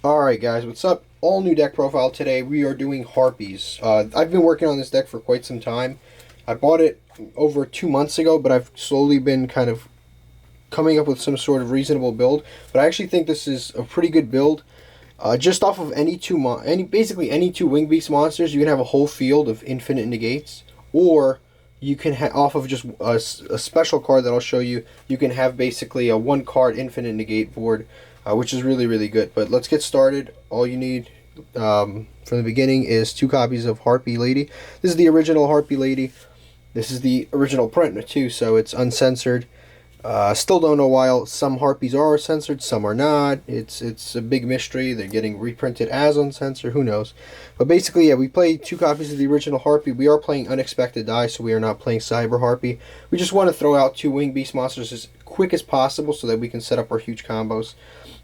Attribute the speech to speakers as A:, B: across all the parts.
A: Alright guys, what's up? All new deck profile today. We are doing Harpies. I've been working on this deck for quite some time. I bought it over 2 months ago, but I've slowly been kind of coming up with some sort of reasonable build. But I actually think this is a pretty good build. Just off of basically any two Wing Beast monsters, you can have a whole field of infinite negates, or you can off of just a special card that I'll show you. You can have basically a one card infinite negate board, which is really really good. But let's get started. All you need from the beginning is 2 copies of Harpie Lady. This is the original Harpie Lady. This is the original print too, so it's uncensored. Still don't know why some Harpies are censored, some are not. It's a big mystery. They're getting reprinted as uncensored. Who knows? But basically, yeah, we play 2 copies of the original Harpie. We are playing Unexpected Die, so we are not playing Cyber Harpie. We just want to throw out 2 Wing Beast monsters as quick as possible so that we can set up our huge combos.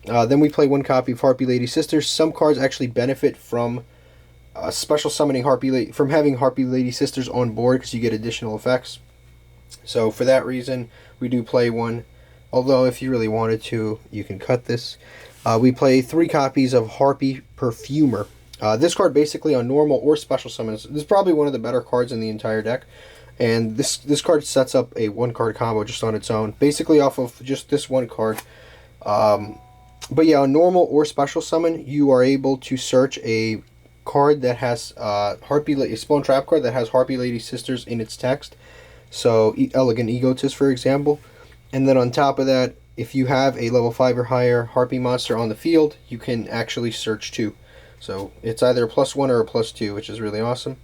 A: Then we play 1 copy of Harpie Lady Sisters. Some cards actually benefit from special summoning from having Harpie Lady Sisters on board because you get additional effects. So for that reason, we do play 1. Although if you really wanted to, you can cut this. We play 3 copies of Harpie Perfumer. This card basically on normal or special summons. This is probably one of the better cards in the entire deck. And this card sets up a 1-card combo just on its own. Basically off of just this 1 card. But yeah, on normal or special summon, you are able to search a card that has a Spawn Trap card that has Harpie Lady Sisters in its text. So Elegant Egotist, for example. And then on top of that, if you have a level 5 or higher Harpie monster on the field, you can actually search 2. So it's either a +1 or a +2, which is really awesome.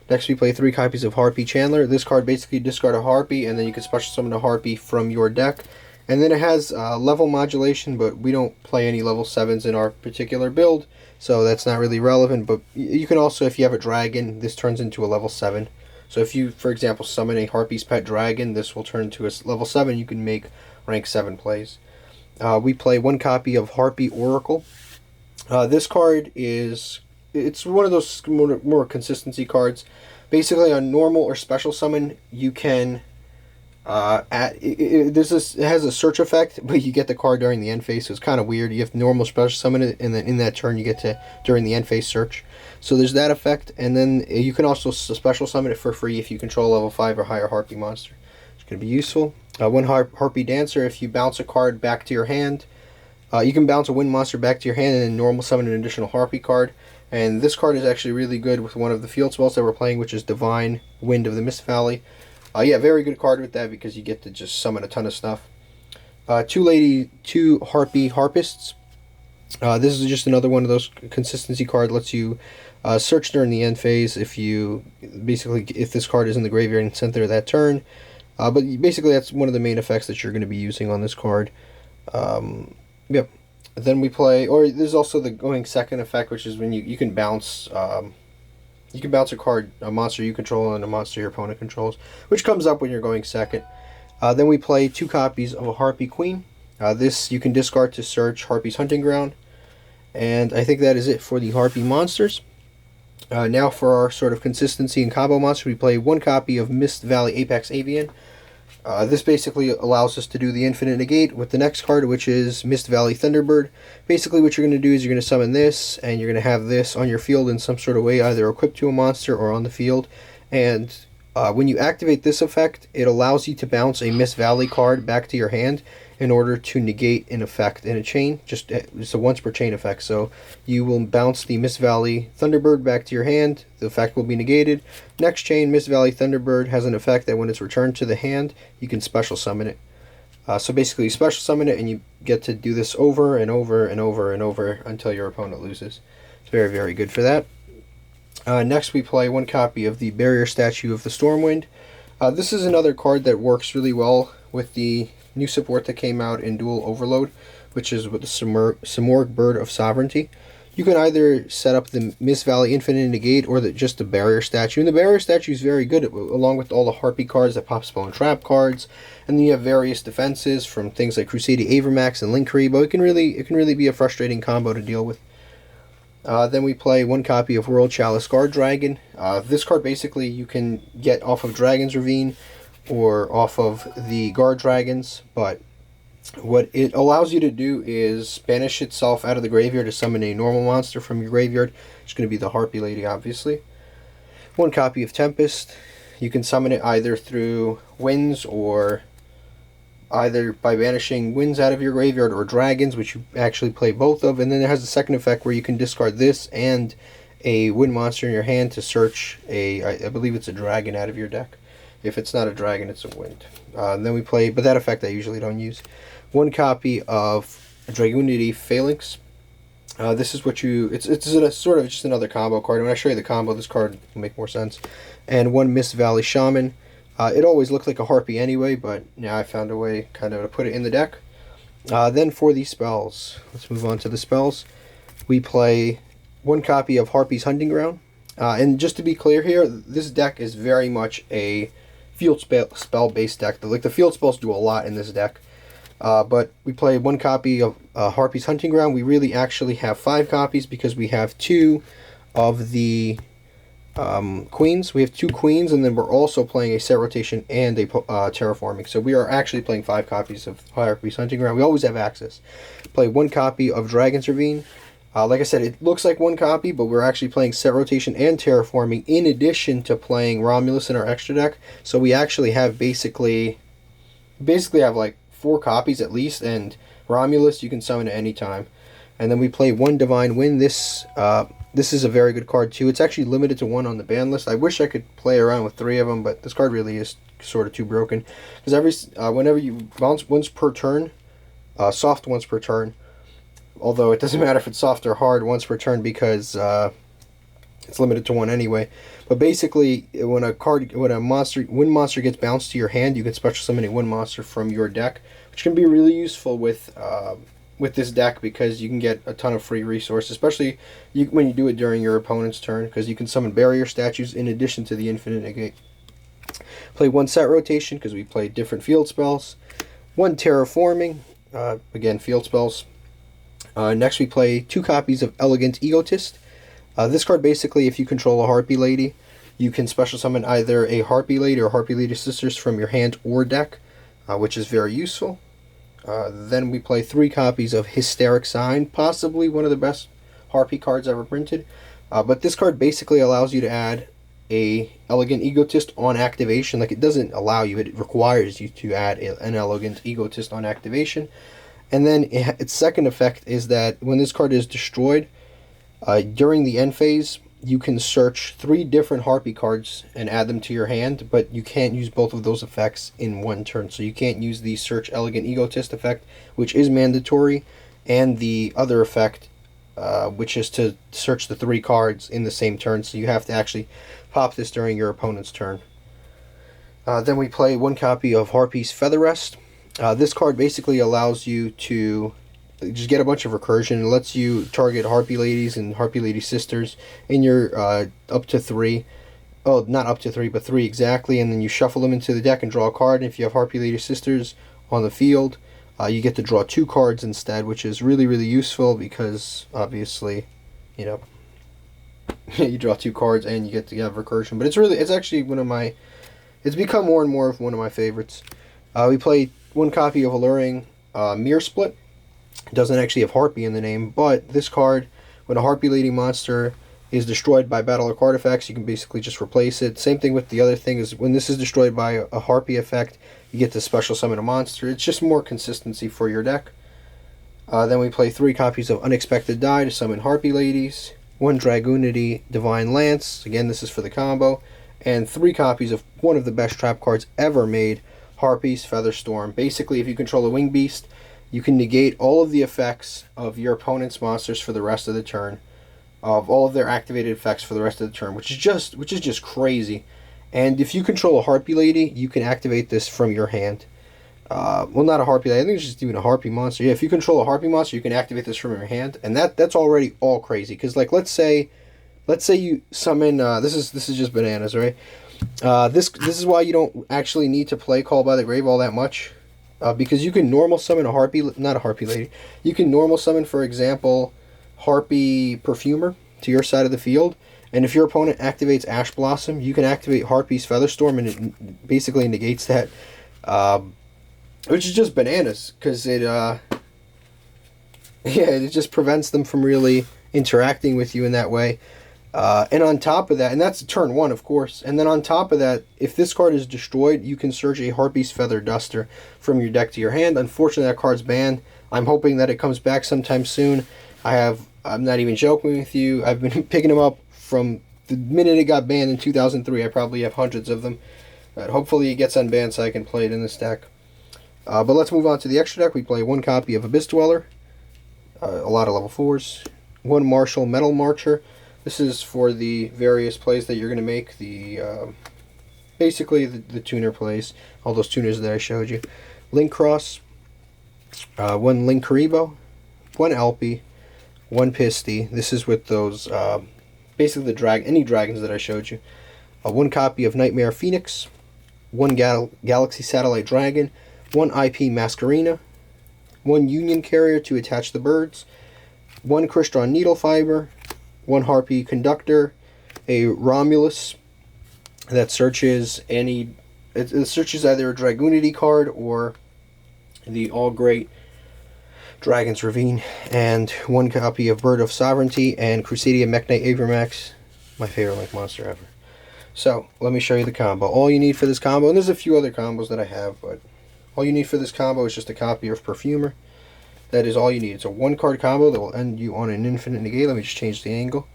A: Next we play 3 copies of Harpie Chandler. This card basically discard a Harpie, and then you can special summon a Harpie from your deck. And then it has level modulation, but we don't play any level 7s in our particular build, so that's not really relevant. But you can also, if you have a dragon, this turns into a level 7. So if you, for example, summon a Harpie's Pet Dragon, this will turn to a level 7. You can make rank 7 plays. We play 1 copy of Harpie Oracle. This card it's one of those more consistency cards. Basically, on normal or special summon, you can it has a search effect, but you get the card during the end phase, so it's kind of weird. You have normal special summon it, and then in that turn you get to during the end phase search. So there's that effect, and then you can also special summon it for free if you control level 5 or higher Harpie monster. It's going to be useful. 1 Harpie Dancer. If you bounce a card back to your hand, you can bounce a wind monster back to your hand and then normal summon an additional Harpie card. And this card is actually really good with one of the field spells that we're playing, which is Divine Wind of the Mist Valley. Yeah, very good card with that because you get to just summon a ton of stuff. 2 Harpie Harpists. This is just another one of those consistency card. Lets you search during the end phase if this card is in the graveyard and sent there that turn. But basically that's one of the main effects that you're going to be using on this card. Yep. Then we play, or there's also the going second effect, which is when you can bounce. You can bounce a monster you control and a monster your opponent controls, which comes up when you're going second. Then we play 2 copies of a Harpie Queen. This you can discard to search Harpie's Hunting Ground. And I think that is it for the Harpie monsters. Now for our sort of consistency and combo monster, we play 1 copy of Mist Valley Apex Avian. This basically allows us to do the infinite negate with the next card, which is Mist Valley Thunderbird. Basically what you're going to do is you're going to summon this, and you're going to have this on your field in some sort of way, either equipped to a monster or on the field. And when you activate this effect, it allows you to bounce a Mist Valley card back to your hand in order to negate an effect in a chain. It's a once per chain effect. So you will bounce the Mist Valley Thunderbird back to your hand. The effect will be negated. Next chain, Mist Valley Thunderbird has an effect that when it's returned to the hand, you can special summon it. So basically you special summon it and you get to do this over and over and over and over until your opponent loses. It's very, very good for that. Next we play 1 copy of the Barrier Statue of the Stormwind. This is another card that works really well with the new support that came out in Duel Overload, which is with the Simorgh Bird of Sovereignty. You can either set up the Mist Valley Infinite Negate or just the Barrier Statue. And the Barrier Statue is very good, along with all the Harpie cards that pop Spawn Trap cards. And then you have various defenses from things like Crusader Avermax and Linktree, but it can really be a frustrating combo to deal with. Then we play 1 copy of World Chalice Guardragon. This card basically you can get off of Dragon's Ravine or off of the guardragons, but What it allows you to do is banish itself out of the graveyard to summon a normal monster from your graveyard. It's going to be the Harpie Lady, obviously. One copy of Tempest. You can summon it either through winds or either by banishing winds out of your graveyard or dragons, which you actually play both of. And then it has a second effect where you can discard this and a wind monster in your hand to search I believe it's a dragon out of your deck. If it's not a dragon, it's a wind. And then we play, but that effect I usually don't use. One copy of Dragunity Phalanx. This is what you, it's a sort of just another combo card. When I show you the combo, this card will make more sense. And one Mist Valley Shaman. It always looked like a Harpie anyway, but now I found a way kind of to put it in the deck. Then for the spells, let's move on to the spells. We play one copy of Harpie's Hunting Ground. And just to be clear here, this deck is very much a field spell based deck. Like the field spells do a lot in this deck. But we play one copy of Harpie's Hunting Ground. We really actually have 5 copies because we have 2 of the queens. We have 2 queens, and then we're also playing a set rotation and a terraforming. So we are actually playing 5 copies of Harpie's Hunting Ground. We always have access. Play one copy of Dragon's Ravine. Like I said, it looks like one copy, but we're actually playing set rotation and terraforming in addition to playing Romulus in our extra deck. So we actually have basically have like 4 copies at least, and Romulus you can summon at any time. And then we play one Divine Wind. This is a very good card too. It's actually limited to 1 on the ban list. I wish I could play around with 3 of them, but this card really is sort of too broken. Because whenever you bounce once per turn, soft once per turn, although it doesn't matter if it's soft or hard once per turn because it's limited to 1 anyway. But basically, when a wind monster gets bounced to your hand, you can special summon a wind monster from your deck, which can be really useful with this deck because you can get a ton of free resources, especially when you do it during your opponent's turn, because you can summon barrier statues in addition to the infinite negate. Play one set rotation because we play different field spells. One terraforming, again field spells. Next we play 2 copies of Elegant Egotist. This card basically, if you control a Harpie Lady, you can special summon either a Harpie Lady or Harpie Lady Sisters from your hand or deck, which is very useful. Then we play 3 copies of Hysteric Sign, possibly one of the best Harpie cards ever printed. But this card basically allows you to add a Elegant Egotist on activation. Like, it doesn't allow you, it requires you to add an Elegant Egotist on activation. And then its second effect is that when this card is destroyed, during the end phase, you can search 3 different Harpie cards and add them to your hand, but you can't use both of those effects in 1 turn. So you can't use the Search Elegant Egotist effect, which is mandatory, and the other effect, which is to search the 3 cards in the same turn. So you have to actually pop this during your opponent's turn. Then we play 1 copy of Harpie's Feather Rest. This card basically allows you to just get a bunch of recursion. It lets you target Harpie Ladies and Harpie Lady Sisters in your up to 3. Oh, not up to 3, but 3 exactly. And then you shuffle them into the deck and draw a card. And if you have Harpie Lady Sisters on the field, you get to draw 2 cards instead, which is really, really useful because obviously, you know, you draw 2 cards and you get to have recursion. But it's actually it's become more and more of one of my favorites. We play 1 copy of Alluring Mirror Split. It doesn't actually have Harpie in the name, but this card, when a Harpie Lady monster is destroyed by battle or card effects, you can basically just replace it. Same thing with the other thing is when this is destroyed by a Harpie effect, you get to special summon a monster. It's just more consistency for your deck. Then we play 3 copies of Unexpected Die to summon Harpie Ladies, 1 Dragunity Divine Lance, again this is for the combo, and 3 copies of one of the best trap cards ever made, Harpie's Featherstorm. Basically, if you control a Wing Beast, you can negate all of the effects of your opponent's monsters for the rest of the turn, of all of their activated effects for the rest of the turn, which is just crazy. And if you control a Harpie Lady, you can activate this from your hand. Well, not a Harpie Lady, I think it's just even a Harpie monster. Yeah, if you control a Harpie monster, you can activate this from your hand, and that's already all crazy. Because like, let's say you summon this is just bananas, right? This is why you don't actually need to play Call by the Grave all that much. Because you can normal summon not a Harpie Lady. You can normal summon, for example, Harpie Perfumer to your side of the field. And if your opponent activates Ash Blossom, you can activate Harpie's Featherstorm, and it basically negates that which is just bananas, because it, yeah, it just prevents them from really interacting with you in that way. And on top of that, and that's turn 1, of course, and then on top of that, if this card is destroyed, you can search a Harpie's Feather Duster from your deck to your hand. Unfortunately, that card's banned. I'm hoping that it comes back sometime soon. I'm not even joking with you, I've been picking them up from the minute it got banned in 2003. I probably have hundreds of them. But hopefully it gets unbanned so I can play it in this deck. But let's move on to the extra deck. We play 1 copy of Abyss Dweller, a lot of level 4s, 1 Martial Metal Marcher. This is for the various plays that you're going to make, basically the tuner plays, all those tuners that I showed you. Link Cross, 1 Link Karibo, 1 Alpi, 1 Pisty. This is with those, basically any dragons that I showed you. 1 copy of Nightmare Phoenix, 1 Galaxy Satellite Dragon, 1 IP Masquerena, 1 Union Carrier to attach the birds, 1 Crystron Needlefiber, 1 Harpie Conductor, a Romulus that searches it searches either a Dragoonity card or the All Great Dragon's Ravine, and 1 copy of Bird of Sovereignty and Crusadia Mekhnite Abramax, my favorite Link monster ever. So, let me show you the combo. All you need for this combo, and there's a few other combos that I have, but all you need for this combo is just a copy of Perfumer. That is all you need. It's a 1-card combo that will end you on an infinite negate. Let me just change the angle.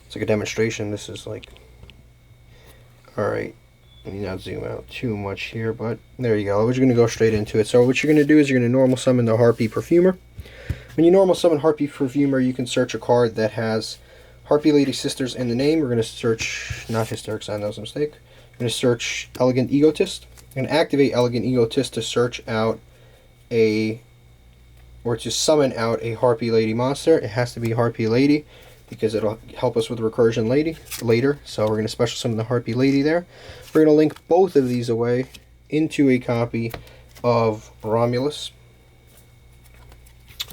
A: It's like a demonstration. This is like... Alright. Let me not zoom out too much here, but there you go. We're just going to go straight into it. So what you're going to do is you're going to normal summon the Harpie Perfumer. When you normal summon Harpie Perfumer, you can search a card that has Harpie Lady Sisters in the name. We're going to search... Not Hysteric Sign, that was a mistake. I'm going to search Elegant Egotist. I'm going to activate Elegant Egotist to search out or to summon out a Harpie Lady monster. It has to be Harpie Lady because it'll help us with recursion later. So we're going to special summon the Harpie Lady there. We're going to link both of these away into a copy of Romulus.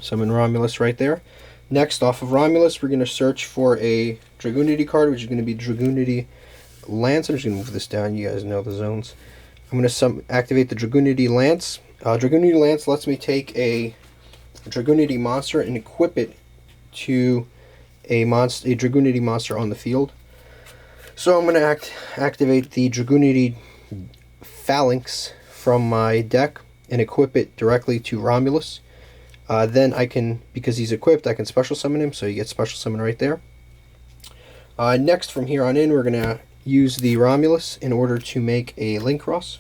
A: Summon Romulus right there. Next, off of Romulus, we're going to search for a Dragoonity card, which is going to be Dragoonity Lance. I'm just going to move this down. You guys know the zones. I'm going to activate the Dragoonity Lance. Dragoonity Lance lets me take a Dragoonity monster and equip it to a Dragoonity monster on the field. So I'm going to activate the Dragoonity Phalanx from my deck and equip it directly to Romulus. Then I can, because he's equipped, I can special summon him, so you get special summon right there. Next, from here on in, we're going to use the Romulus in order to make a Link Cross.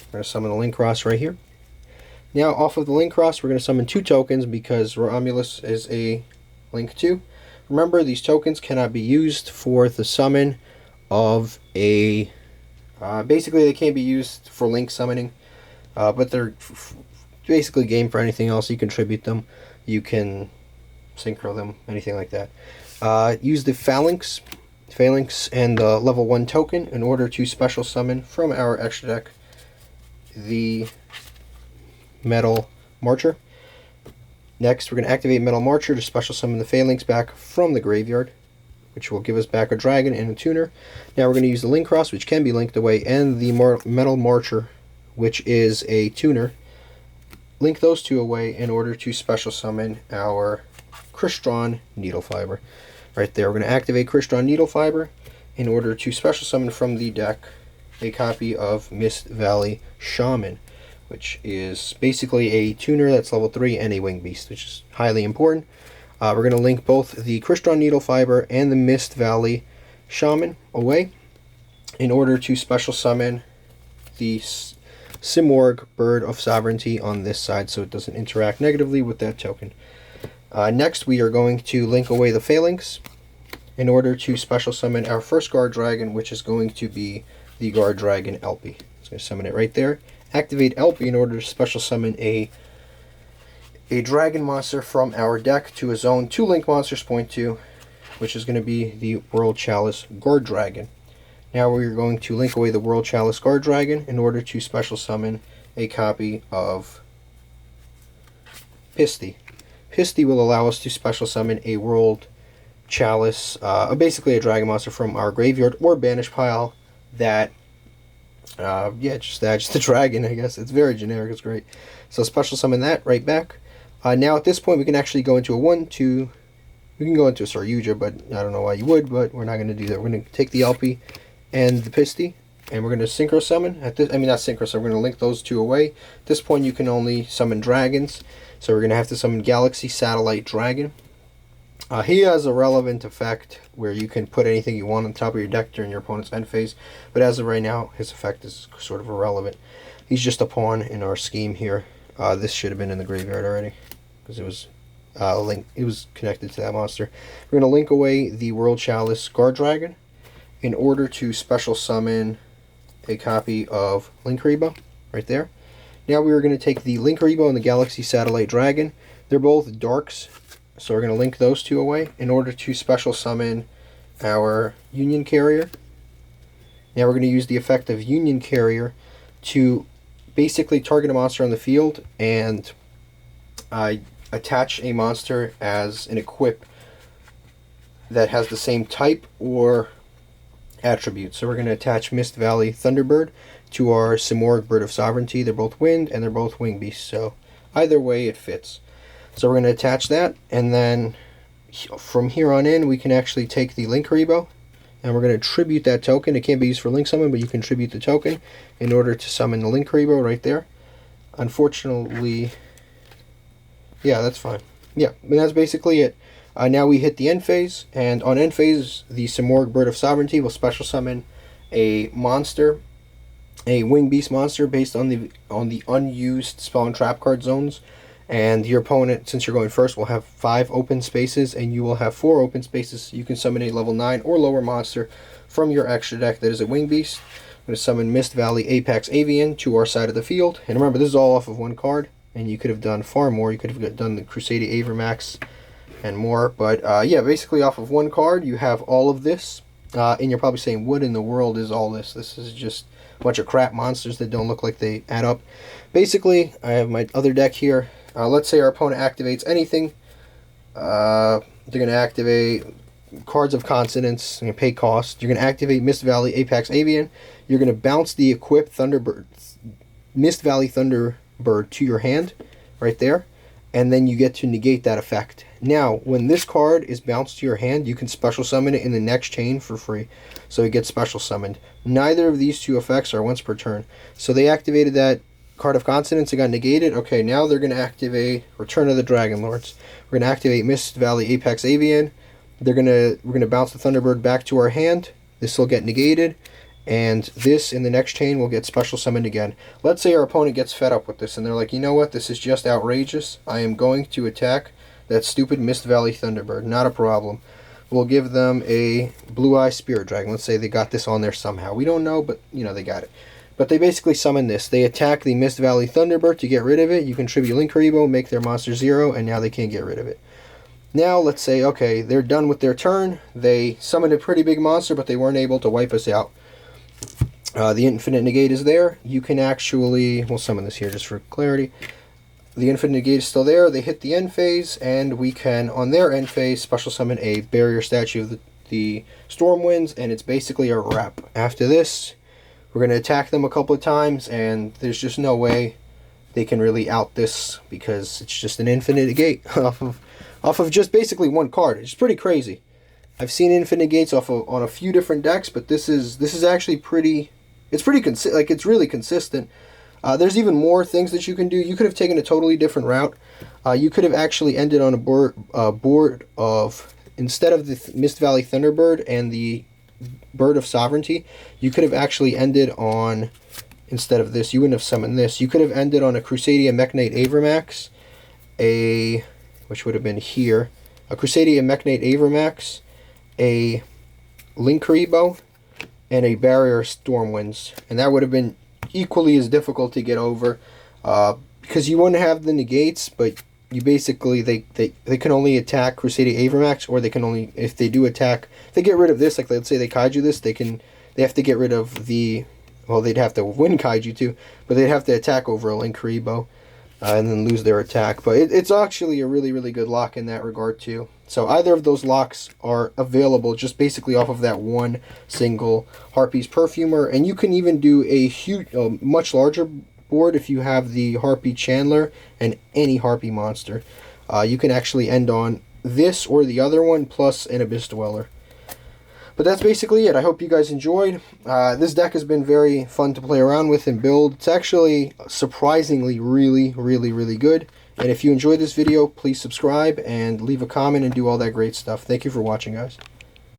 A: We're going to summon a Link Cross right here. Now, off of the Link Cross, we're going to summon 2 tokens because Romulus is a Link 2. Remember, these tokens cannot be used for the summon of a... basically, they can't be used for Link summoning, but they're basically game for anything else. You contribute them, you can synchro them, anything like that. Use the Phalanx and the level 1 token in order to special summon from our extra deck the Metal Marcher. Next, we're going to activate Metal Marcher to special summon the Phalanx back from the graveyard, which will give us back a dragon and a tuner. Now we're going to use the Link Cross, which can be linked away, and the Metal Marcher, which is a tuner. Link those 2 away in order to special summon our Crystron Needlefiber. Right there, we're going to activate Crystron Needlefiber in order to special summon from the deck a copy of Mist Valley Shaman, which is basically a tuner that's level 3 and a wing beast, which is highly important. We're going to link both the Crystron Needlefiber and the Mist Valley Shaman away in order to special summon the Simorgh Bird of Sovereignty on this side so it doesn't interact negatively with that token. Next, we are going to link away the Phalanx in order to special summon our first guardragon, which is going to be the guardragon Alpi. So I'm going to summon it right there. Activate Alpi in order to special summon a dragon monster from our deck to a zone 2 link monsters point to, which is going to be the World Chalice Guardragon. Now we're going to link away the World Chalice Guardragon in order to special summon a copy of Pisty. Pisty will allow us to special summon a World Chalice, basically a dragon monster from our graveyard or banish pile that Yeah, just the dragon, I guess. It's very generic, it's great. So special summon that right back. Now at this point we can actually go into a 1-2. We can go into a Yugioh, but I don't know why you would, but we're not going to do that. We're going to take the Harpie and the Pisty, and we're going to synchro summon. At this, I mean, not synchro, so we're going to link those two away. At this point you can only summon dragons, so we're going to have to summon Galaxy Satellite Dragon. He has a relevant effect where you can put anything you want on top of your deck during your opponent's end phase, but as of right now, his effect is sort of irrelevant. He's just a pawn in our scheme here. This should have been in the graveyard already, because it was it was connected to that monster. We're going to link away the World Chalice Guardragon in order to special summon a copy of Linkuriboh, right there. Now we are going to take the Linkuriboh and the Galaxy Satellite Dragon. They're both darks, so we're going to link those two away in order to special summon our Union Carrier. Now we're going to use the effect of Union Carrier to basically target a monster on the field and attach a monster as an equip that has the same type or attribute. So we're going to attach Mist Valley Thunderbird to our Simorgh Bird of Sovereignty. They're both wind and they're both wing beasts, so either way it fits. So we're going to attach that, and then from here on in we can actually take the Linkuriboh and we're going to tribute that token. It can't be used for link summon, but you can tribute the token in order to summon the Linkuriboh right there. Unfortunately, yeah, that's fine. Yeah, but that's basically it. Now we hit the end phase, and on end phase, the Simorgh Bird of Sovereignty will special summon a monster, a wing beast monster based on the unused spell and trap card zones. And your opponent, since you're going first, will have 5 open spaces, and you will have 4 open spaces. You can summon a level 9 or lower monster from your extra deck that is a wing beast. I'm going to summon Mist Valley Apex Avian to our side of the field. And remember, this is all off of 1 card, and you could have done far more. You could have done the Crusade Avermax and more. But yeah, basically off of 1 card, you have all of this. And you're probably saying, what in the world is all this? This is just a bunch of crap monsters that don't look like they add up. Basically, I have my other deck here. Let's say our opponent activates anything. They're going to activate Cards of Consonance, and pay cost. You're going to activate Mist Valley Apex Avian. You're going to bounce the equipped Thunderbird, Mist Valley Thunderbird to your hand, right there. And then you get to negate that effect. Now, when this card is bounced to your hand, you can special summon it in the next chain for free. So it gets special summoned. Neither of these two effects are once per turn. So they activated that Card of Consonance, it got negated. Okay, now they're going to activate Return of the Dragon Lords. We're going to activate Mist Valley Apex Avian. We're going to bounce the Thunderbird back to our hand. This will get negated, and this in the next chain will get special summoned again. Let's say our opponent gets fed up with this, and they're like, you know what, this is just outrageous. I am going to attack that stupid Mist Valley Thunderbird. Not a problem. We'll give them a Blue Eye Spirit Dragon. Let's say they got this on there somehow. We don't know, but you know they got it. But they basically summon this. They attack the Mist Valley Thunderbird to get rid of it. You can tribute Linkuriboh, make their monster 0, and now they can't get rid of it. Now, let's say, okay, they're done with their turn. They summoned a pretty big monster, but they weren't able to wipe us out. The Infinite Negate is there. You can actually, we'll summon this here just for clarity. The Infinite Negate is still there. They hit the end phase, and we can, on their end phase, special summon a barrier statue of the Stormwinds, and it's basically a wrap. After this, we're going to attack them a couple of times, and there's just no way they can really out this, because it's just an Infinite Negate off of just basically 1 card. It's pretty crazy. I've seen Infinite Gates on a few different decks, but this is actually pretty. It's pretty it's really consistent. There's even more things that you can do. You could have taken a totally different route. You could have actually ended on a board of, instead of the Mist Valley Thunderbird and the Bird of Sovereignty, you could have actually ended on, instead of this, you wouldn't have summoned this. You could have ended on a Crusadia Mekhnate Avermax, which would have been here, a Crusadia Mekhnate Avermax, a Linkuriboh, and a Barrier Stormwinds. And that would have been equally as difficult to get over, because you wouldn't have the negates, but you basically, they can only attack Crusadia Avermax, or they can only, if they do attack, if they get rid of this, like let's say they kaiju this, they have to get rid of the, well, they'd have to win kaiju too, but they'd have to attack over a Linkuriboh. and then lose their attack. But it's actually a really, really good lock in that regard too. So either of those locks are available just basically off of that one single Harpies Perfumer, and you can even do a huge, much larger board if you have the Harpie Chandler and any Harpie monster. You can actually end on this or the other one plus an Abyss Dweller. But that's basically it. I hope you guys enjoyed. This deck has been very fun to play around with and build. It's actually surprisingly really, really, really good. And if you enjoyed this video, please subscribe and leave a comment and do all that great stuff. Thank you for watching, guys.